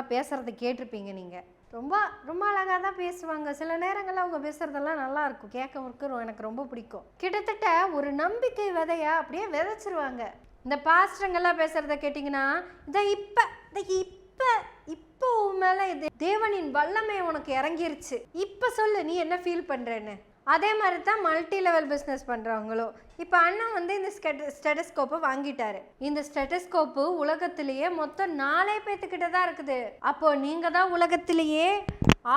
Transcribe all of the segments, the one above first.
அவங்கெல்லாம் பேசுகிறத கேட்டிருப்பீங்க நீங்கள். ரொம்ப ரொம்ப அழகாக தான் பேசுவாங்க. சில நேரங்களில் அவங்க பேசுகிறதெல்லாம் நல்லாயிருக்கும், கேட்க எனக்கு ரொம்ப பிடிக்கும். கிட்டத்தட்ட ஒரு நம்பிக்கை விதையா அப்படியே விதைச்சிருவாங்க. இந்த பாஸ்டருங்கெல்லாம் பேசுகிறத கேட்டிங்கன்னா, இப்போ உன் மேலே தேவனின் வல்லமை உனக்கு இறங்கிருச்சு, இப்போ சொல்லு நீ என்ன ஃபீல் பண்ணுறேன்னு. அதே மாதிரி தான் மல்டி லெவல் பிஸ்னஸ் பண்ணுறவங்களும். இப்போ அண்ணன் வந்து இந்த ஸ்டெடஸ்கோப்பை வாங்கிட்டாரு. இந்த ஸ்டெடஸ்கோப்பு உலகத்திலேயே மொத்தம் 4 பேர்த்துக்கிட்ட தான் இருக்குது. அப்போது நீங்கள் தான் உலகத்திலேயே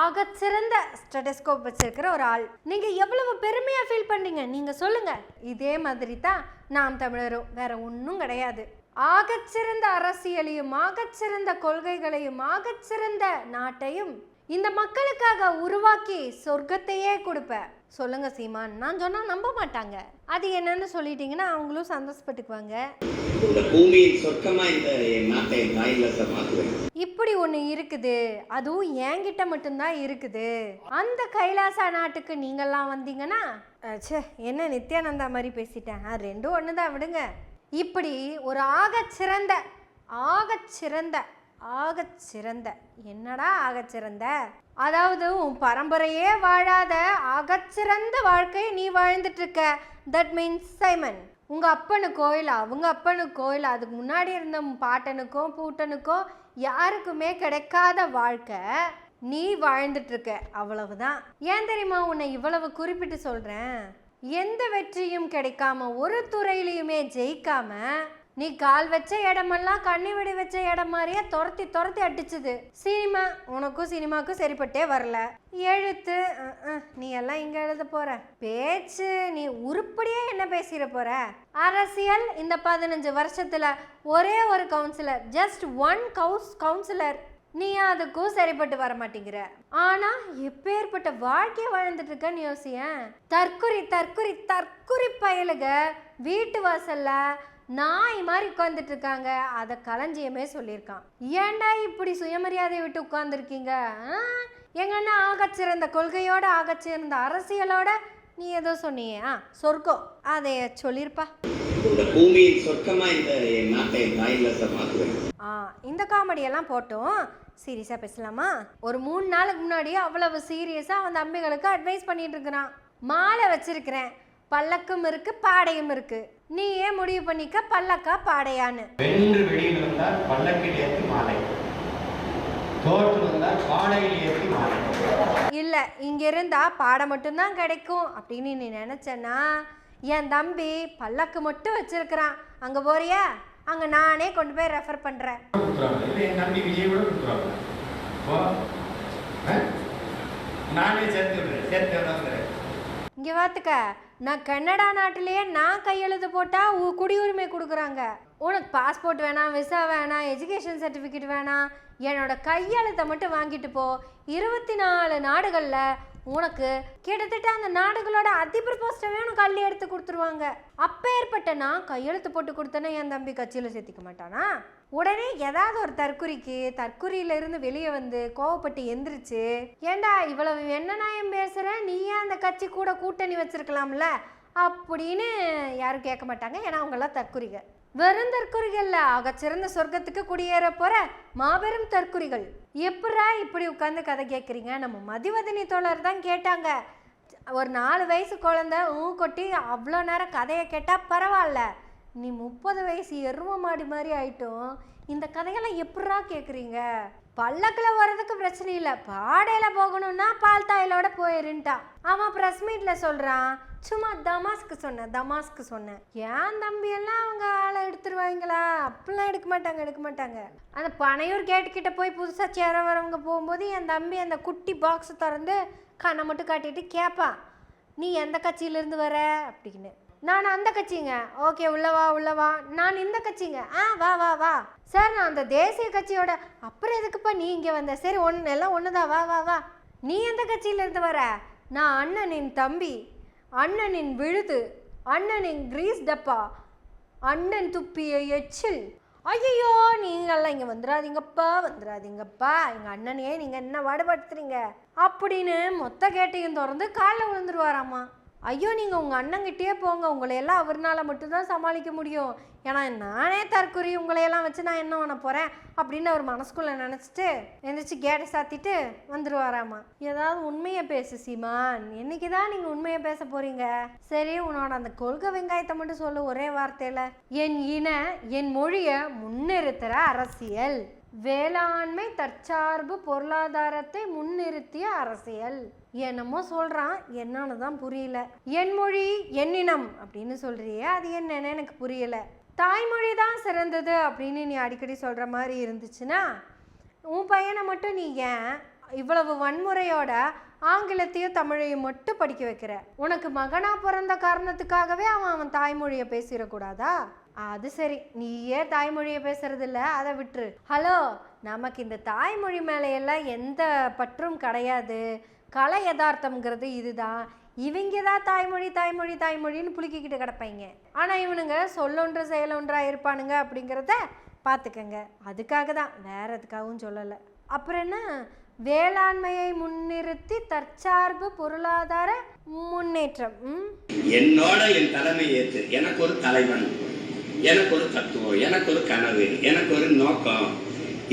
ஆகச்சிறந்த ஸ்டெடஸ்கோப் வச்சிருக்கிற ஒரு ஆள். நீங்கள் எவ்வளவு பெருமையாக ஃபீல் பண்ணுறீங்க, நீங்கள் சொல்லுங்கள். இதே மாதிரி தான் நாம் தமிழரும், வேற ஒன்றும் கிடையாது. ஆகச்சிறந்த அரசியலையும் ஆகச்சிறந்த கொள்கைகளையும் ஆகச்சிறந்த நாட்டையும் இந்த மக்களுக்காக உருவாக்கி சொர்க்கத்தையே கொடுப்ப. சொல்லுங்க சீமான். நான் சொன்னா நம்ப மாட்டாங்க. அது என்னன்னு சொல்லிட்டீங்கன்னா அவங்களும் சந்தோஷப்பட்டுக்குவாங்க. இப்படி ஒண்ணு இருக்குது, அதுவும் என்கிட்ட மட்டும்தான் இருக்குது. அந்த கைலாசா நாட்டுக்கு நீங்கெல்லாம் வந்தீங்கன்னா, என்ன நித்யானந்தா மாதிரி பேசிட்டேன், ரெண்டும் ஒண்ணுதான் விடுங்க. இப்படி ஒரு ஆகச்சிறந்த என்னடா ஆகச்சிறந்த, அதாவது உன் பரம்பரையே வாழாத ஆகச்சிறந்த வாழ்க்கையை நீ வாழ்ந்துட்டு இருக்க. தட் மீன்ஸ் சைமன், உங்க அப்பனுக்கோ இல்லை அவங்க அப்பனுக்கோ இல்லை அதுக்கு முன்னாடி இருந்த பாட்டனுக்கோ பூட்டனுக்கோ யாருக்குமே கிடைக்காத வாழ்க்கை நீ வாழ்ந்துட்டு இருக்க, அவ்வளவுதான். ஏன் தெரியுமா உன்னை இவ்வளவு குறிப்பிட்டு சொல்றேன்? எந்த வெற்றியும் கிடைக்காம, ஒரு துறையிலையுமே ஜெயிக்காம, நீ கால் வச்ச இடமெல்லாம் கண்ணி விடி வச்ச இடம் மாதிரியே துரத்தி அடிச்சுது. சினிமா உனக்கும் சினிமாவுக்கும் சரிப்பட்டே வரல. எழுத்து நீ எல்லாம் இங்க எழுத போற. பேச்சு நீ உருப்படியே என்ன பேசிட போற. அரசியல் இந்த 15 வருஷத்துல ஒரே ஒரு கவுன்சிலர், ஜஸ்ட் 1 கவுன்சிலர், நீ அதுக்கும் சரிப்பட்டு வர மாட்டேங்கிற. ஆனா எப்பேற்பட்ட வாழ்க்கைய வாழ்ந்துட்டு இருக்கன்னு யோசியேன். தற்குறி பயலுக வீட்டு வாசல்ல நாய் மாதிரி உட்கார்ந்துட்டு இருக்காங்க. அதை களஞ்சியமே சொல்லியிருக்கான். ஏன்டா இப்படி சுயமரியாதையை விட்டு உட்கார்ந்துருக்கீங்க? எங்கன்னா ஆகச்சிறந்த கொள்கையோட ஆகச்சிறந்த அரசியலோட நீ ஏதோ சொன்னியே, சொர்க்கம், அதை சொல்லியிருப்பா. இந்த காமெடியெல்லாம் போட்டோம், சீரியஸா பேசலாமா? ஒரு 3 நாளுக்கு முன்னாடி அவ்வளவு சீரியஸா அந்த அம்மிகளுக்கு அட்வைஸ் பண்ணிட்டு இருக்கிறான். மாலை வச்சிருக்கிறேன், பல்லக்கும் இருக்கு பாடையும் இருக்கு, நீயே முடிவு பண்ணிக்க பல்லக்கா பாடையான்னு. இல்ல இங்க இருந்தா பாடை மட்டும்தான் கிடைக்கும் அப்படின்னு நீ நினைச்சனா, என் தம்பி பல்லக்கு மட்டும் வச்சிருக்கிறான், அங்க போறியா? அங்க நானே கொண்டு போய் ரெஃபர் பண்றேன். இங்க பாத்துக்க, நான் கனடா நாட்டிலேயே நான் கையெழுத்து போட்டா குடியுரிமை கொடுக்குறாங்க. உனக்கு பாஸ்போர்ட் வேணாம், விசா வேணாம், எஜுகேஷன் சர்டிஃபிகேட் வேணாம், என்னோட கையெழுத்தை மட்டும் வாங்கிட்டு போ. 24 நாடுகளில் உனக்கு கிட்டத்தட்ட அந்த நாடுகளோட அதிபர் போஸ்டவே உனக்கு அள்ளி எடுத்து கொடுத்துருவாங்க. அப்பேற்பட்ட நான் கையெழுத்து போட்டு கொடுத்தேன்னா என் தம்பி கட்சியில் சேர்த்திக்க மாட்டானா? உடனே ஏதாவது ஒரு தற்குறியிலிருந்து வெளியே வந்து கோவப்பட்டு எந்திரிச்சு, ஏண்டா இவ்வளவு என்ன நாயம் பேசுற, நீயே அந்த கட்சி கூட கூட்டணி வச்சிருக்கலாம்ல அப்படின்னு யாரும் கேட்க மாட்டாங்க. ஏன்னா அவங்கெல்லாம் தற்குறிகள். வெறும் தற்குறிகள் ஆகச்சிறந்த சொர்க்கத்துக்கு குடியேற போற மாபெரும் தற்குறிகள். எப்படா இப்படி உட்காந்து கதை கேட்குறீங்க? நம்ம மதிவதனி தோழர் தான் கேட்டாங்க. ஒரு 4 வயசு குழந்தை கொட்டி அவ்வளோ நேரம் கதையை கேட்டால் பரவாயில்ல, நீ 30 வயசு எரும மாடி மாதிரி ஆயிட்டும், இந்த கதையெல்லாம் எப்படா கேட்குறீங்க? பல்லக்கில் வர்றதுக்கு பிரச்சனை இல்லை, பாடையில் போகணும்னா பால் தாயிலோட போயிருன்ட்டான். அவன் ப்ரெஸ் மீட்டில் சொல்கிறான், சும்மா தமாஸ்க்கு சொன்னேன். ஏன் தம்பி எல்லாம் அவங்க ஆளை எடுத்துருவாங்களா? அப்படிலாம் எடுக்க மாட்டாங்க. அந்த பனையூர் கேட்டுக்கிட்ட போய் புதுசாக சேர வரவங்க போகும்போது என் தம்பி அந்த குட்டி பாக்ஸை திறந்து கண்ணை மட்டும் காட்டிட்டு கேட்பான், நீ எந்த கட்சியிலேருந்து வர அப்படின்னு. நான் அந்த கட்சிங்க. ஓகே உள்ளவா. நான் இந்த கட்சிங்க. வா சார், நான் அந்த தேசிய கட்சியோட. அப்புறம் எதுக்குப்பா நீ இங்கே வந்த? சரி எல்லாம் ஒன்றுதான், வா. நீ எந்த கட்சியிலேருந்து வர? நான் அண்ணனின் தம்பி, அண்ணனின் விழுது, அண்ணனின் கிரீஸ் டப்பா, அண்ணன் துப்பிய எச்சில். ஐயோ நீங்கள்லாம் இங்கே வந்துடாதீங்கப்பா, எங்கள் அண்ணனையே நீங்கள் என்ன பாடுபடுத்துறீங்க அப்படின்னு மொத்த கேட்டையும் திறந்து காலில் விழுந்துருவாராம்மா. ஐயோ நீங்கள் உங்கள் அண்ணங்கிட்டே போங்க, உங்களையெல்லாம் அவர்னால மட்டும்தான் சமாளிக்க முடியும், ஏன்னா நானே தற்கொலை உங்களையெல்லாம் வச்சு நான் என்ன பண்ண போகிறேன் அப்படின்னு அவர் மனசுக்குள்ளே நினச்சிட்டு எந்திரிச்சு கேட்டை சாத்திட்டு வந்துடுவாராமா. ஏதாவது உண்மையை பேசு சீமான், என்னைக்கு தான் நீங்கள் உண்மையை பேச போகிறீங்க? சரி, உன்னோட அந்த கொள்கை வெங்காயத்தை மட்டும் சொல்லு ஒரே வார்த்தையில். என் இன என் மொழியை முன்னிறுத்துகிற அரசியல், வேளாண்மை தற்சார்பு பொருளாதாரத்தை முன்னிறுத்திய அரசியல். என்னமோ சொல்கிறான், என்னன்னு தான் புரியல. என் மொழி என்னினம் அப்படின்னு சொல்கிறியே, அது என்னன்னு எனக்கு புரியலை. தாய்மொழி தான் சிறந்தது அப்படின்னு நீ அடிக்கடி சொல்கிற மாதிரி இருந்துச்சுன்னா உன் பையனை மட்டும் நீ ஏன் இவ்வளவு வன்முறையோட ஆங்கிலத்தையும் தமிழையும் மட்டும் படிக்க வைக்கிற? உனக்கு மகனா பிறந்த காரணத்துக்காகவே அவன் தாய்மொழியை பேசிடக்கூடாதா? அது சரி, நீயே தாய்மொழியை பேசுறதில்ல, அதை விட்டுரு. ஹலோ, நமக்கு இந்த தாய்மொழி மேலையெல்லாம் எந்த பற்றும் கிடையாது. கலை யதார்த்தம்ங்கிறது இதுதான். இவங்க தான் தாய்மொழி தாய்மொழி தாய்மொழின்னு புளிக்கிக்கிட்டு கிடப்பாங்க. ஆனால் இவனுங்க சொல்லொன்று செயலொன்றா இருப்பானுங்க அப்படிங்கிறத பார்த்துக்கங்க. அதுக்காக தான், வேற எதுக்காகவும் சொல்லலை. அப்புறம் என்ன, வேளாண்மையை முன்னிறுத்தி தற்சார்பு பொருளாதார முன்னேற்றம். என்னோட என் தலைமை ஏற்று எனக்கு ஒரு தலைவன், எனக்கு ஒரு தத்துவம், எனக்கு ஒரு கனவு, எனக்கு ஒரு நோக்கம்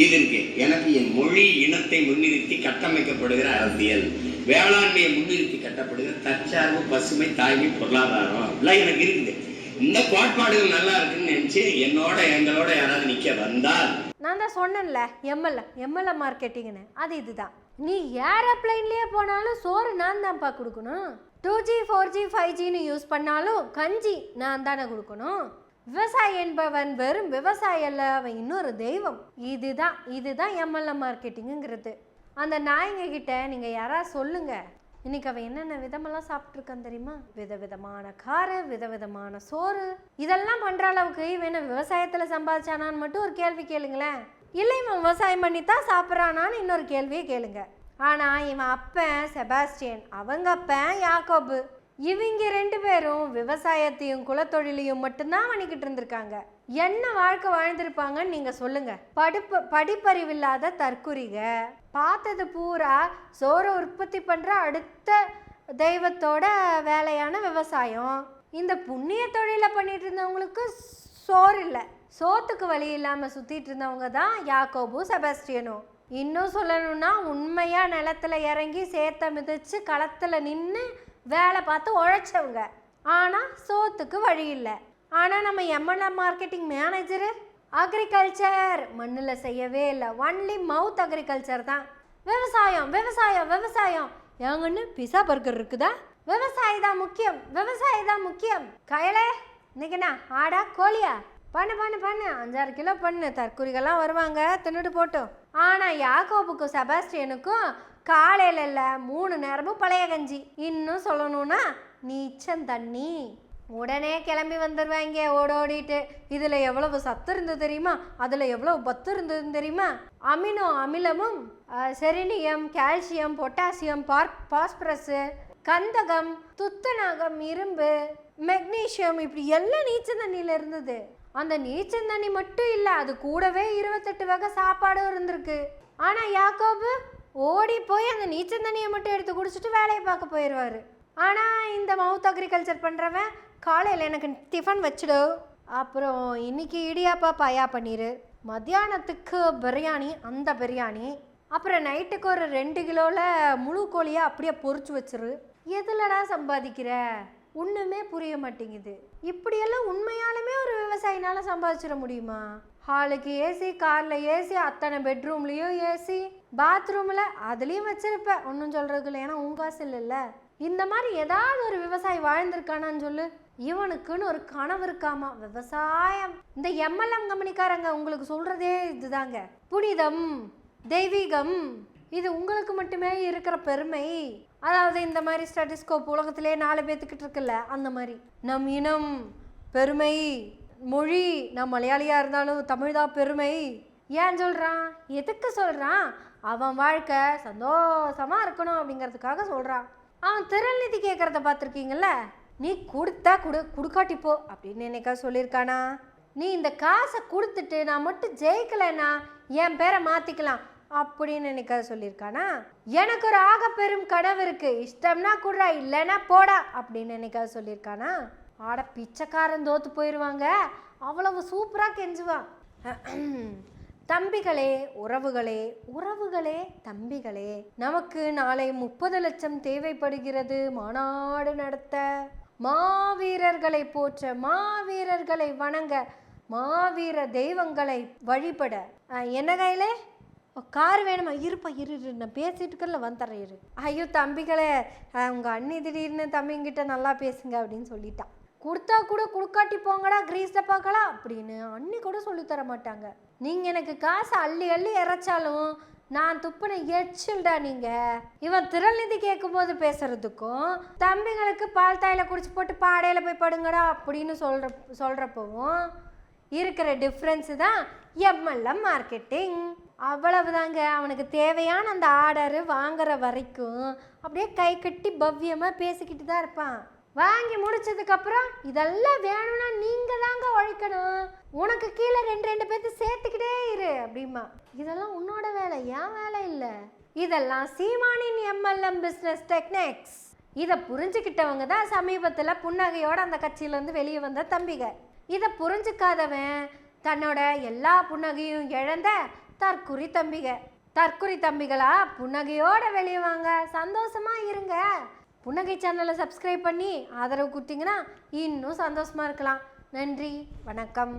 இது இருக்கு. எனக்கு என் மொழி இனத்தை முன்னிறுத்தி கட்டமைக்கப்படுகிற அரசியல், வேளாண்மையை முன்னிறுத்தி கட்டப்படுகிற தற்சார்பு பசுமை தாய்மை பொருளாதாரம் எல்லாம் எனக்கு இருக்குது. இந்த கோட்பாடுகள் நல்லா இருக்குன்னு நினைச்சு எங்களோட யாராவது நிக்க வந்தால், நான் தான் சொன்னேன்ல எம்எல்ஏ மார்க்கெட்டிங்னு, அது இதுதான். நீ ஏரோப்ளைன்லயே போனாலும் சோறு நான் தான்ப்பா கொடுக்கணும். 2G 4G 5Gன்னு யூஸ் பண்ணாலும் கஞ்சி நான் தானே கொடுக்கணும். விவசாயி என்பவன் வெறும் விவசாயி அல்ல, அவன் இன்னொரு தெய்வம். இதுதான் எம்எல்ஏ மார்க்கெட்டிங்குங்கிறது. அந்த நாய்ங்க கிட்ட நீங்கள் யாராவது சொல்லுங்க, இன்னைக்கு அவன் என்னென்ன விதமெல்லாம் சாப்பிட்ருக்கான் தெரியுமா? விதவிதமான காரு, விதவிதமான சோறு, இதெல்லாம் பண்ணுற அளவுக்கு இவன் விவசாயத்தில் சம்பாதிச்சானான்னு மட்டும் ஒரு கேள்வி கேளுங்களேன். இல்லை இவன் விவசாயம் பண்ணித்தான் சாப்பிட்றானான்னு இன்னொரு கேள்வியே கேளுங்க. ஆனால் இவன் அப்பன் செபாஸ்டியன், அவங்க அப்பன் யாக்கோபு, இவங்க 2 பேரும் விவசாயத்தையும் குலத்தொழிலையும் மட்டும்தான் பண்ணிக்கிட்டு இருந்திருக்காங்க. என்ன வாழ்க்கை வாழ்ந்திருப்பாங்கன்னு நீங்கள் சொல்லுங்கள். படிப்பறிவில்லாத தற்குறிக பார்த்தது பூரா சோறு உற்பத்தி பண்ணுற அடுத்த தெய்வத்தோட வேலையான விவசாயம். இந்த புண்ணிய தொழிலை பண்ணிட்டு இருந்தவங்களுக்கு சோறு இல்லை, சோத்துக்கு வழி இல்லாமல் சுற்றிட்டு இருந்தவங்க தான் யாக்கோபு செபாஸ்டியனும். இன்னும் சொல்லணும்னா உண்மையாக நிலத்துல இறங்கி சேத்த மிதிச்சு களத்தில் நின்று வேலை பார்த்து உழைச்சவங்க. ஆனால் சோத்துக்கு வழி இல்லை. ஆனால் நம்ம எம்எல்ஏ மார்க்கெட்டிங் மேனேஜரு அக்ரிகல்ச்சர் மண்ணில் செய்யவே இல்லை, ஒன்லி மவுத் அக்ரிகல்ச்சர் தான். விவசாயம் விவசாயம் விவசாயம் ஏங்கன்னு பிஸா பர்கர் இருக்குதா? விவசாயி தான் முக்கியம், விவசாயி தான் முக்கியம். கையிலே இன்னைக்குண்ணா ஆடா கோழியா பண்ணு 5-6 கிலோ பண்ணு, தற்குறிகள்லாம் வருவாங்க தின்னுட்டு போட்டோம். ஆனால் யாக்கோபுக்கும் செபாஸ்டியனுக்கும் காலையில் இல்லை 3 நேரமும் பழைய கஞ்சி. இன்னும் சொல்லணும்னா நீச்சம் தண்ணி. உடனே கிளம்பி வந்துடுவாங்க ஓடிட்டு. இதில் எவ்வளவு சத்து இருந்தது தெரியுமா, அதில் எவ்வளவு பத்து இருந்ததுன்னு தெரியுமா? அமினோ அமிலமும் செரினியம், கால்சியம், பொட்டாசியம், பாஸ்பரஸு, கந்தகம், துத்தநாகம், இரும்பு, மெக்னீஷியம், இப்படி எல்லாம் நீச்சல் தண்ணியில் இருந்தது. அந்த நீச்சல் தண்ணி மட்டும் இல்லை, அது கூடவே 28 வகை சாப்பாடும் இருந்திருக்கு. ஆனால் யாக்கோபு ஓடி போய் அந்த நீச்சல் தண்ணியை மட்டும் எடுத்து குடிச்சிட்டு வேலையை பார்க்க போயிடுவார். ஆனால் இந்த மவுத் அக்ரிகல்ச்சர் பண்ணுறவன் காலையில் எனக்கு டிஃபன் வச்சுடு, அப்புறம் இன்னைக்கு இடியாப்பா பாயா பன்னீர், மத்தியானத்துக்கு பிரியாணி, அந்த பிரியாணி, அப்புறம் நைட்டுக்கு ஒரு 2 கிலோவில் முழு கோழியை அப்படியே பொறிச்சு வச்சிரு. எதுலடா சம்பாதிக்கிற? ஒன்றுமே புரிய மாட்டேங்குது. இப்படியெல்லாம் உண்மையாலுமே ஒரு விவசாயினால சம்பாதிச்சிட முடியுமா? ஹாலுக்கு ஏசி, காரில் ஏசி, அத்தனை பெட்ரூம்லேயும் ஏசி, பாத்ரூமில் அதுலேயும் வச்சிருப்பேன், ஒன்றும் சொல்கிறதுக்கு இல்லை, ஏன்னா உன் காசு இல்லைல்ல. இந்த மாதிரி ஏதாவது ஒரு விவசாயி வாழ்ந்திருக்கானான்னு சொல்லு. இவனுக்குன்னு ஒரு கனவு இருக்காமா, விவசாயம். இந்த எம்எல்எம் கம்பெனிக்காரங்க உங்களுக்கு சொல்கிறதே இதுதாங்க, புனிதம், தெய்வீகம், இது உங்களுக்கு மட்டுமே இருக்கிற பெருமை. அதாவது இந்த மாதிரி ஸ்டாட்டிஸ்கோப் உலகத்திலே 4 பேத்துக்கிட்டு இருக்குல்ல, அந்த மாதிரி நம் இனம் பெருமை, மொழி, நான் மலையாளியாக இருந்தாலும் தமிழ் தான் பெருமை. ஏன் சொல்கிறான்? எதுக்கு சொல்கிறான்? அவன் வாழ்க்கை சந்தோஷமாக இருக்கணும் அப்படிங்கிறதுக்காக சொல்கிறான். அவன் திரள்நிதி கேட்குறத பார்த்துருக்கீங்கள, நீ கொடுத்தா கொடுக்காட்டிப்போ அப்படின்னு என்னைக்கா சொல்லியிருக்கானா? நீ இந்த காசை கொடுத்துட்டு நான் மட்டும் ஜெயிக்கலைன்னா என் பேரை மாற்றிக்கலாம் அப்படின்னு என்னைக்காவது சொல்லியிருக்கானா? எனக்கு ஒரு ஆக பெரும் கனவு இருக்கு, இஷ்டம்னா குடுறா இல்லைன்னா போடா அப்படின்னு என்னைக்காவது சொல்லியிருக்கானா? ஆட பிச்சைக்காரன் தோத்து போயிடுவாங்க, அவ்வளவு சூப்பராக கெஞ்சுவான். தம்பிகளே, உறவுகளே, உறவுகளே, தம்பிகளே, நமக்கு நாளை 30 லட்சம் தேவைப்படுகிறது மாநாடு நடத்த. மாவீரர்களை போற்ற, மாவீரர்களை வணங்க, மாவீர தெய்வங்களை வழிபட. என்ன கையிலே கார் வேணுமா? இருப்பா, இரு நான் பேசிட்டு இருக்கல, வந்துடுறேன் இரு. ஐயோ தம்பிகளே, உங்கள் அண்ணி திடீர்னு தம்பிங்கிட்ட நல்லா பேசுங்க அப்படின்னு சொல்லிட்டான். கொடுத்தா கூட கொடுக்காட்டி போங்கடா கிரீஸில் பார்க்கலாம் அப்படின்னு அண்ணி கூட சொல்லித்தர மாட்டாங்க. நீங்கள் எனக்கு காசு அள்ளி அள்ளி இறைச்சாலும் நான் துப்புன எச்சில்டா நீங்கள். இவன் திரள்நிதி கேட்கும் போது பேசுறதுக்கும் தம்பிங்களுக்கு பால் தாயில குடிச்சு போட்டு பாடையில் போய் படுங்கடா அப்படின்னு சொல்கிறப்பவும் இருக்கிற டிஃப்ரென்ஸு தான் எம்எல்எம் மார்க்கெட்டிங். அவ்வளவுதாங்க. அவனுக்கு தேவையான அந்த ஆர்டரு வாங்குற வரைக்கும் அப்படியே கை கட்டி பவ்யமாக பேசிக்கிட்டு தான் இருப்பான். வாங்கி முடிச்சதுக்கப்புறம் இதெல்லாம் வேணும்னா நீங்கள் தாங்க உழைக்கணும், உனக்கு கீழே 2 பேர்த்து சேர்த்துக்கிட்டே இரு அப்படிமா. இதெல்லாம் உன்னோட வேலை, என் வேலை இல்லை. இதெல்லாம் சீமானின் எம்எல்எம் பிஸ்னஸ் டெக்னிக்ஸ். இதை புரிஞ்சுக்கிட்டவங்க தான் சமீபத்தில் புன்னகையோட அந்த கட்சியிலேருந்து வெளியே வந்த தம்பிக. இதை புரிஞ்சுக்காதவன் தன்னோட எல்லா புன்னகையும் இழந்த தற்குறி தம்பிக. தற்குறி தம்பிகளா, புன்னகையோட வெளியே வாங்க, சந்தோஷமா இருங்க. புன்னகை சேனலை சப்ஸ்கிரைப் பண்ணி ஆதரவு கொடுத்தீங்கன்னா இன்னும் சந்தோஷமா இருக்கலாம். நன்றி, வணக்கம்.